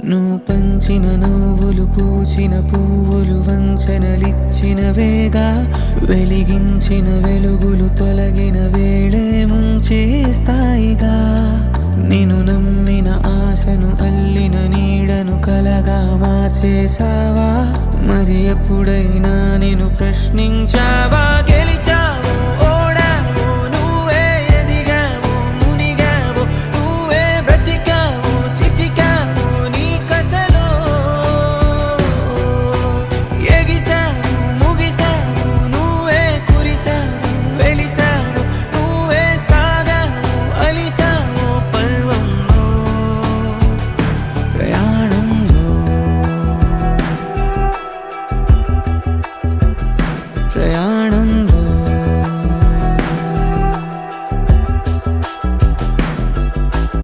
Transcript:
నువ్వు పంచిన నవ్వులు పూచిన పువ్వులు వంచనలిచ్చిన వేగా వెలిగించిన వెలుగులు తొలగిన వేళే ముంచేస్తాయిగా నేను నమ్మిన ఆశను అల్లిన నీడను కలగా మార్చేసావా మరి ఎప్పుడైనా నేను ప్రశ్నించావా